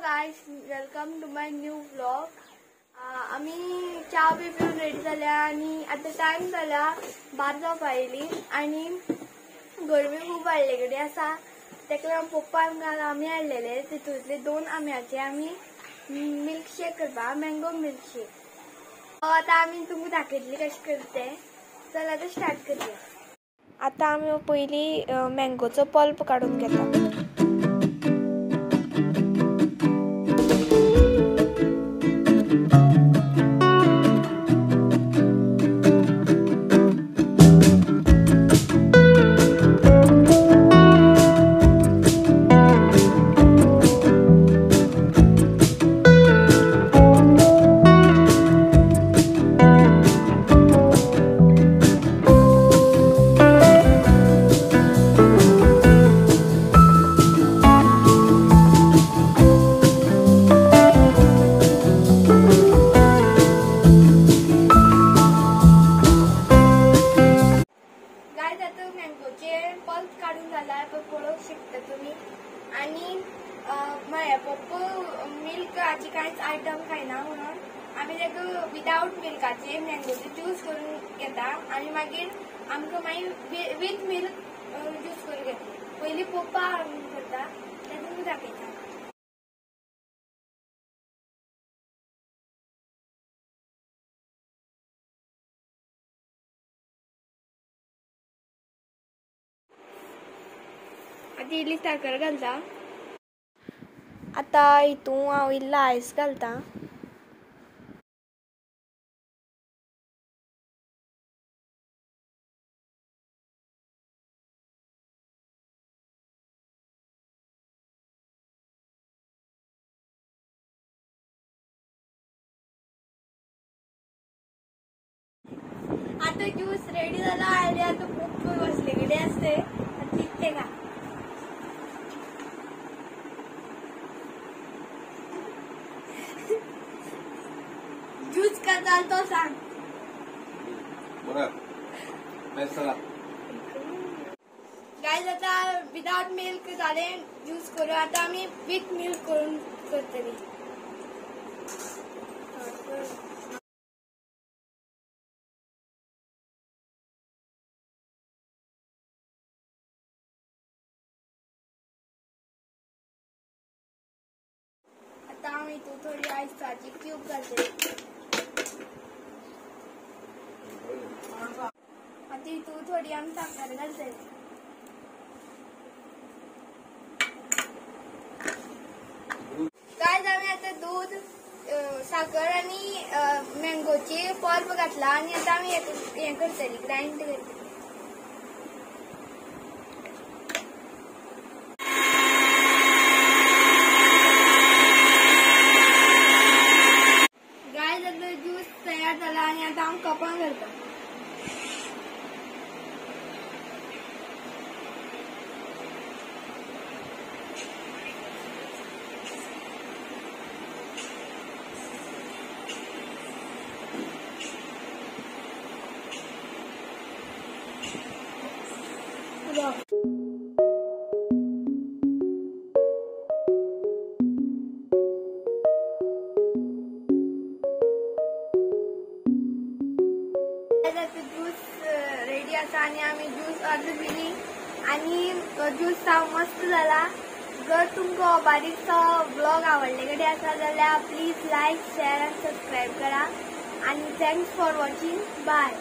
Guys, welcome to my new vlog. आम्ही चहा पिऊन रेडी झाल्या आणि आता टाइम झाला 12 जावपायली आणि गरमी खूप वाडलेली आसा. तेका पप्पा आमी हाडलेले तितूंतले 2 आंब्याचे आमी मिल्कशेक करपा, मँगो मिल्कशेक. आता आमी तुमकां दाखयतली कशें करते. चल आता स्टार्ट करूया. आता आमी पयली मँगोचो पल्प काढून घेता. मँगोचे पल्प काढून झाला तो पळोवंक शकता तुम्ही. आणि माझ्या पप्पा मिल्काचे कांयच आयटम खायना म्हणून आमी तेका विदाउट मिल्काचे मँगोचे ज्यूस करून घेता आणि मागीर आमकां मागीर विथ मिल्क ज्यूस करून घेता. पयली पप्पा करता ते तुमकां दाखयता. आता इल्ली साखर घालता. आता हितून हांव इल्लो आयस घालता. आता ज्यूस रेडी झाला आणि आता खूप बसलेले असते तिथे का ज्यूस का चालतो सांग. गाइस आता विदाउट मिल्क झाले ज्यूस करू. आता आम्ही विथ मिल्क करून करतली. आता आम्ही तू थोडी आईसची क्यूब घालते. आता तू थोडी आम्ही साखर घालते. काय आम्ही आता दूध, साखर आणि मँगोचे पल्प घातला आणि आता आम्ही हे करतली ग्राइंड करतली. ज्यूस तयार झाला आणि आता आम्ही कपान घालतो. ज्यूस रेडी असा आणि आम्ही ज्यूस अर्ध पिली आणि ज्यूस मस्त झाला. जर तुमका बारीकसा ब्लॉग आवडले असा जाल्यार प्लीज लाईक, शेअर आणि सबस्क्राईब करा. आणि थँक्स फॉर वॉचिंग. बाय.